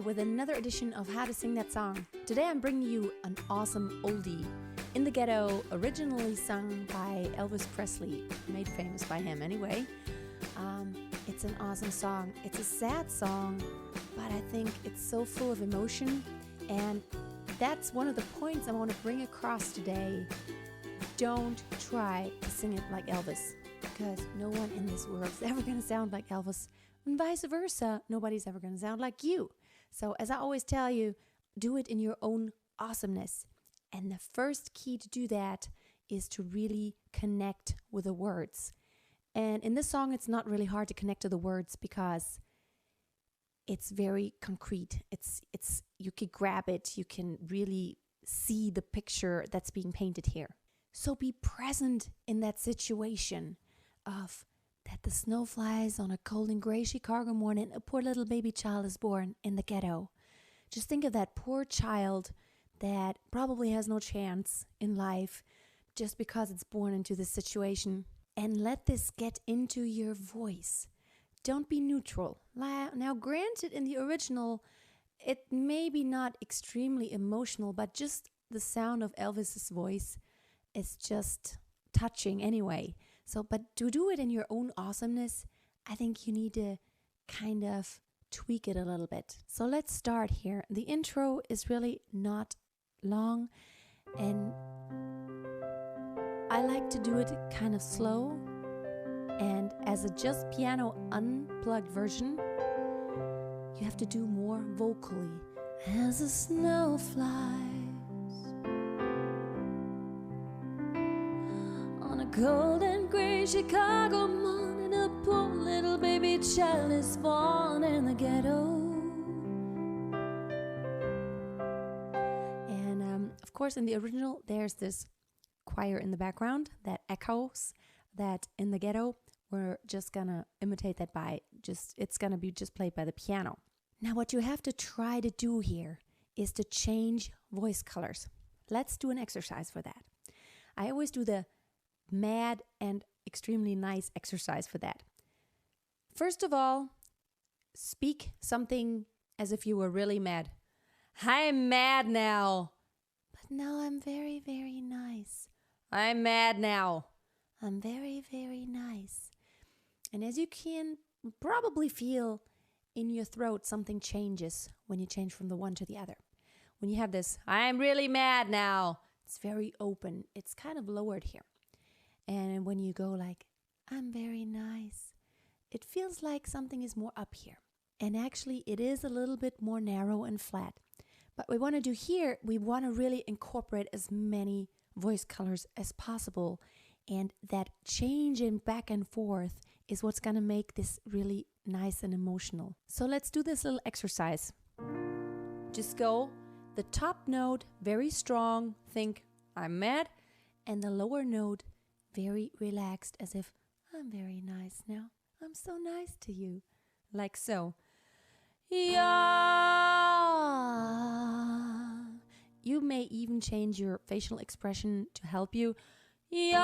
with another edition of How to Sing That Song. Today I'm bringing you an awesome oldie. In the Ghetto, originally sung by Elvis Presley, made famous by him anyway. It's an awesome song. It's a sad song, but I think it's so full of emotion, and that's one of the points I want to bring across today. Don't try to sing it like Elvis, because no one in this world is ever going to sound like Elvis, and vice versa, nobody's ever going to sound like you. So as I always tell you, do it in your own awesomeness. And the first key to do that is to really connect with the words. And in this song, it's not really hard to connect to the words because it's very concrete. It's you can grab it, you can really see the picture that's being painted here. So be present in that situation of that the snow flies on a cold and gray Chicago morning, a poor little baby child is born in the ghetto. Just think of that poor child that probably has no chance in life just because it's born into this situation. And let this get into your voice. Don't be neutral. Now, granted, in the original, it may be not extremely emotional, but just the sound of Elvis's voice is just touching anyway. So, but to do it in your own awesomeness, I think you need to kind of tweak it a little bit. So let's start here. The intro is really not long, and I like to do it kind of slow, and as a just piano unplugged version, you have to do more vocally. As the snow flies on a cold and gray Chicago morning, a poor little baby child is born in the ghetto. And of course, in the original, there's this choir in the background that echoes that in the ghetto. We're just gonna imitate that by it's gonna be just played by the piano. Now what you have to try to do here is to change voice colors. Let's do an exercise for that. I always do the mad and extremely nice exercise for that. First of all, speak something as if you were really mad. I'm mad now. But now I'm very, very nice. I'm mad now. I'm very, very nice. And as you can probably feel in your throat, something changes when you change from the one to the other. When you have this, I'm really mad now, it's very open. It's kind of lowered here. And when you go like, I'm very nice, it feels like something is more up here. And actually, it is a little bit more narrow and flat. But we want to do here, we want to really incorporate as many voice colors as possible, and that change in back and forth is what's going to make this really nice and emotional. So let's do this little exercise. Just go the top note very strong, think I'm mad, and the lower note very relaxed, as if I'm very nice now. I'm so nice to you. Like so. Yeah. You may even change your facial expression to help you. Yeah.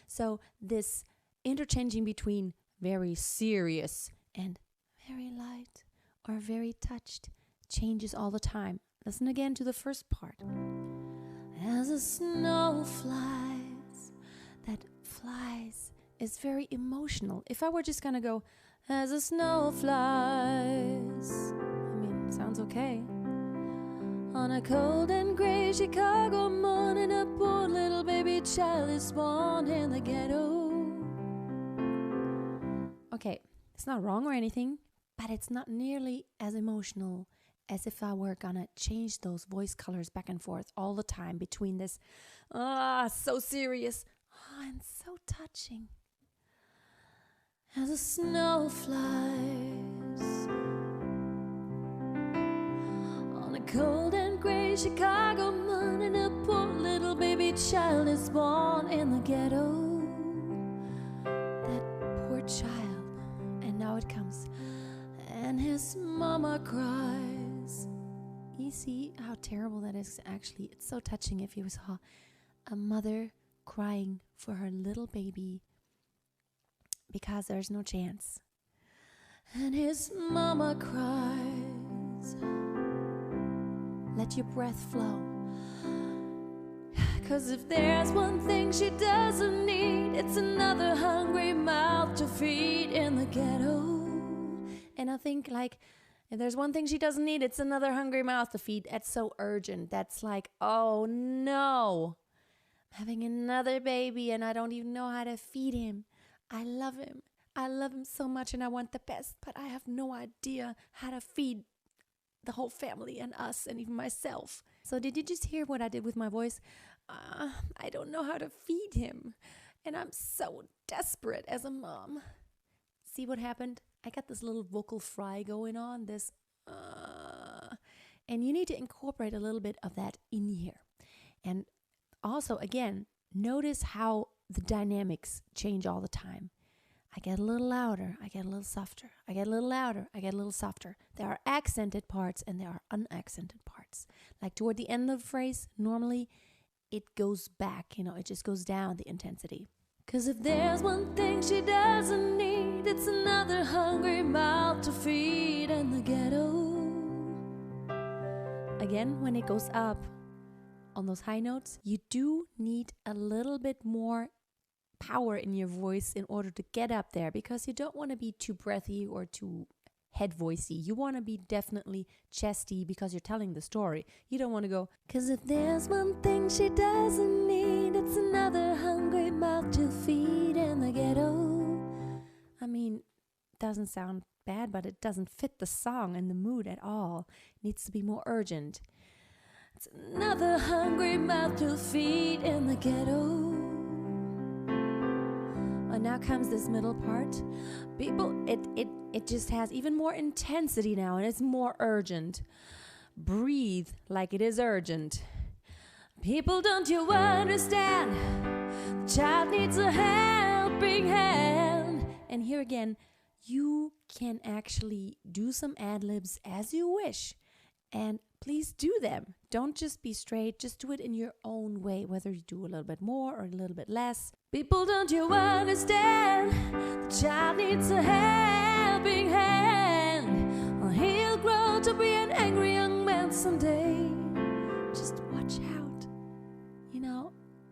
So this interchanging between very serious and very light or very touched changes all the time. Listen again to the first part. As the snow flies, that flies is very emotional. If I were just gonna go, as the snow flies, sounds okay. On a cold and gray Chicago morning, a poor little baby child is born in the ghetto. Okay, it's not wrong or anything, but it's not nearly as emotional as if I were gonna change those voice colors back and forth all the time between this, so serious, and so touching. As the snow flies on a cold and gray Chicago morning, a poor little baby child is born in the ghetto. That poor child, and now it comes, and his mama cries. You see how terrible that is actually. It's so touching if you saw a mother crying for her little baby because there's no chance. And his mama cries, let your breath flow. 'Cause if there's one thing she doesn't need, it's another hungry mouth to feed in the ghetto. And I think, like, if there's one thing she doesn't need, it's another hungry mouth to feed. That's so urgent. That's like, oh no, I'm having another baby and I don't even know how to feed him. I love him. I love him so much and I want the best, but I have no idea how to feed the whole family and us and even myself. So did you just hear what I did with my voice? I don't know how to feed him. And I'm so desperate as a mom. See what happened? I got this little vocal fry going on, and you need to incorporate a little bit of that in here. And also, again, notice how the dynamics change all the time. I get a little louder, I get a little softer. I get a little louder, I get a little softer. There are accented parts and there are unaccented parts. Like toward the end of the phrase, normally it goes back, it just goes down the intensity. 'Cause if there's one thing she doesn't need, it's another hungry mouth to feed in the ghetto. Again, when it goes up on those high notes, you do need a little bit more power in your voice in order to get up there, because you don't want to be too breathy or too head voicey. You want to be definitely chesty because you're telling the story. You don't want to go, 'cause if there's one thing she doesn't need, it's another hungry mouth to feed in the ghetto. I mean, it doesn't sound bad, but it doesn't fit the song and the mood at all. It needs to be more urgent. It's another hungry mouth to feed in the ghetto. And now comes this middle part. People, it just has even more intensity now, and it's more urgent. Breathe like it is urgent. People, don't you understand? The child needs a helping hand. And here again, you can actually do some ad-libs as you wish. And please do them. Don't just be straight. Just do it in your own way, whether you do a little bit more or a little bit less. People, don't you understand? The child needs a helping hand. Or he'll grow to be an angry young man someday. Just watch out.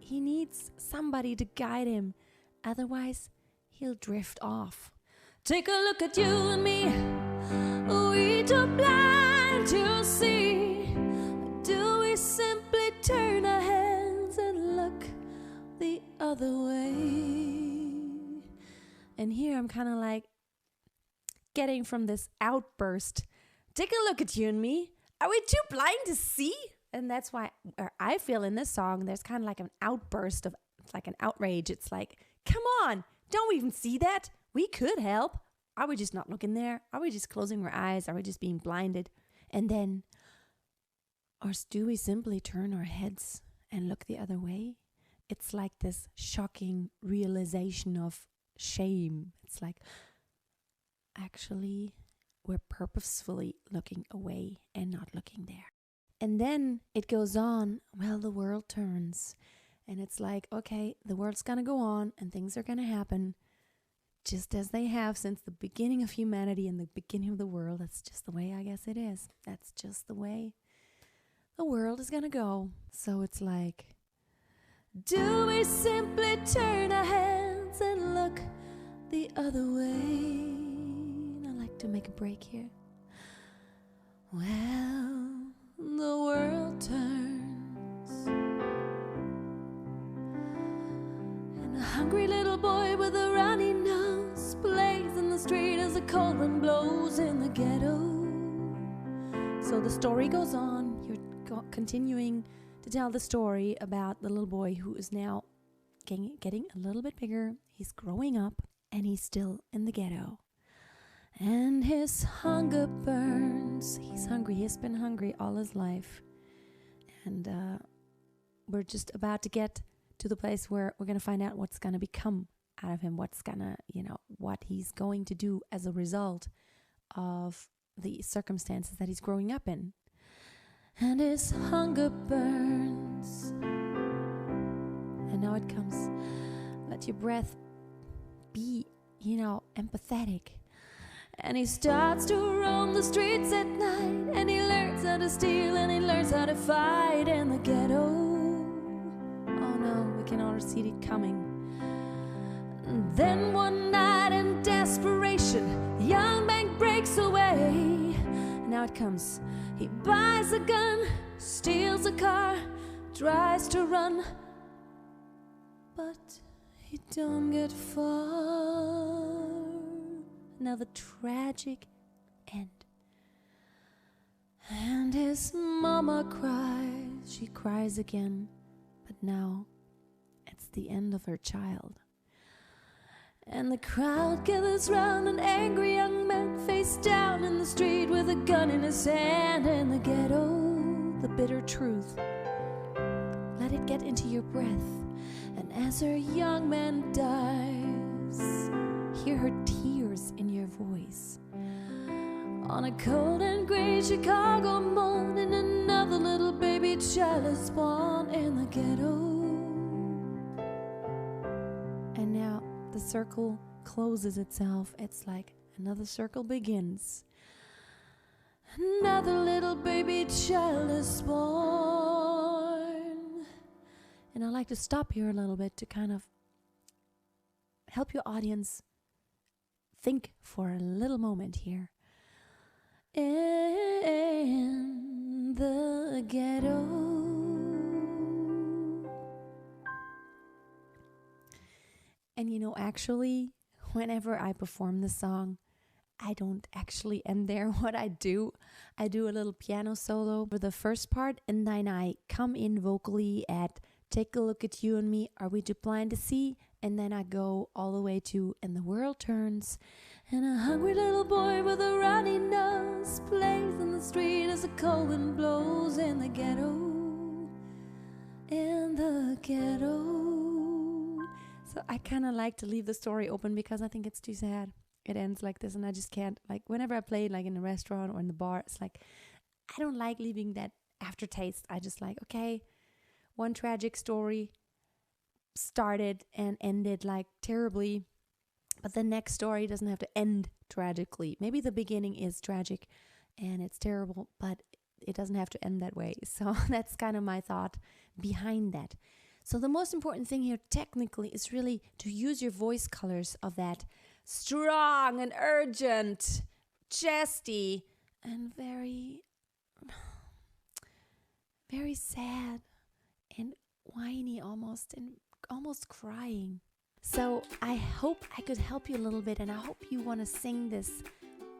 He needs somebody to guide him. Otherwise, he'll drift off. Take a look at you and me. We too blind to see. Do we simply turn our heads and look the other way? And here I'm kind of like getting from this outburst. Take a look at you and me. Are we too blind to see? And that's why I feel in this song, there's kind of like an outburst of, it's like an outrage. It's like, come on, don't we even see that? We could help. Are we just not looking there? Are we just closing our eyes? Are we just being blinded? And then, or do we simply turn our heads and look the other way? It's like this shocking realization of shame. It's like, actually, we're purposefully looking away and not looking there. And then it goes on, well, the world turns. And it's like, okay, the world's going to go on and things are going to happen just as they have since the beginning of humanity and the beginning of the world. That's just the way I guess it is. That's just the way the world is going to go. So it's like, do we simply turn our heads and look the other way? And I like to make a break here. Well, the world turns, and a hungry little boy with a runny nose plays in the street as the cold wind blows in the ghetto. So the story goes on. You're continuing to tell the story about the little boy who is now getting a little bit bigger. He's growing up, and he's still in the ghetto. And his hunger burns. He's hungry. He's been hungry all his life. And we're just about to get to the place where we're going to find out what's going to become out of him. What's going to, what he's going to do as a result of the circumstances that he's growing up in. And his hunger burns. And now it comes. Let your breath be, empathetic. And he starts to roam the streets at night, and he learns how to steal, and he learns how to fight in the ghetto. Oh no, we can already see it coming. And then one night in desperation, young man breaks away. Now it comes. He buys a gun, steals a car, tries to run, but he don't get far. Another tragic end. And his mama cries, she cries again, but now it's the end of her child. And the crowd gathers round an angry young man face down in the street with a gun in his hand. In the ghetto, the bitter truth, let it get into your breath. And as her young man dies, hear her tears in your voice. On a cold and gray Chicago morning, another little baby child is born in the ghetto. And now the circle closes itself. It's like another circle begins. Another little baby child is born. And I'd like to stop here a little bit to kind of help your audience think for a little moment here. In the ghetto. And you know, actually, whenever I perform this song, I don't actually end there. What I do a little piano solo for the first part, and then I come in vocally at Take a Look at You and Me, Are We Too Blind to See? And then I go all the way to And the World Turns. And a hungry little boy with a runny nose plays in the street as the cold wind blows in the ghetto. In the ghetto. So I kind of like to leave the story open because I think it's too sad. It ends like this and I just can't, like whenever I play it like in a restaurant or in the bar, it's like, I don't like leaving that aftertaste. I just like, okay, one tragic story started and ended like terribly, but the next story doesn't have to end tragically. Maybe the beginning is tragic and it's terrible, but it doesn't have to end that way. So that's kind of my thought behind that. So the most important thing here technically is really to use your voice colors of that strong and urgent, chesty, and very, very sad and whiny almost, and almost crying. So I hope I could help you a little bit, and I hope you want to sing this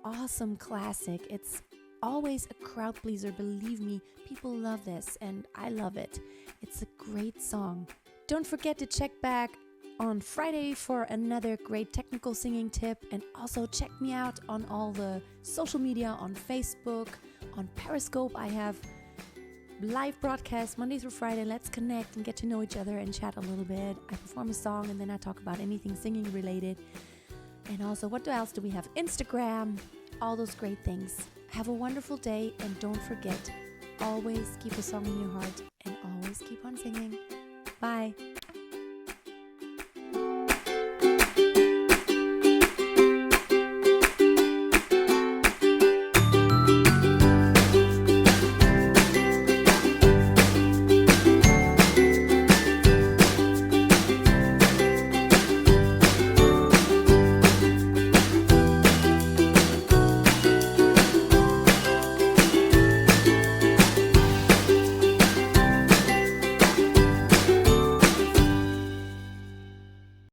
awesome classic. It's always a crowd pleaser, believe me. People love this, and I love it. It's a great song. Don't forget to check back on Friday for another great technical singing tip, and also check me out on all the social media, on Facebook, on Periscope. I have live broadcasts Monday through Friday. Let's connect and get to know each other and chat a little bit. I perform a song and then I talk about anything singing related. And also, what else do we have? Instagram, all those great things. Have a wonderful day, and don't forget, always keep a song in your heart and always keep on singing. Bye.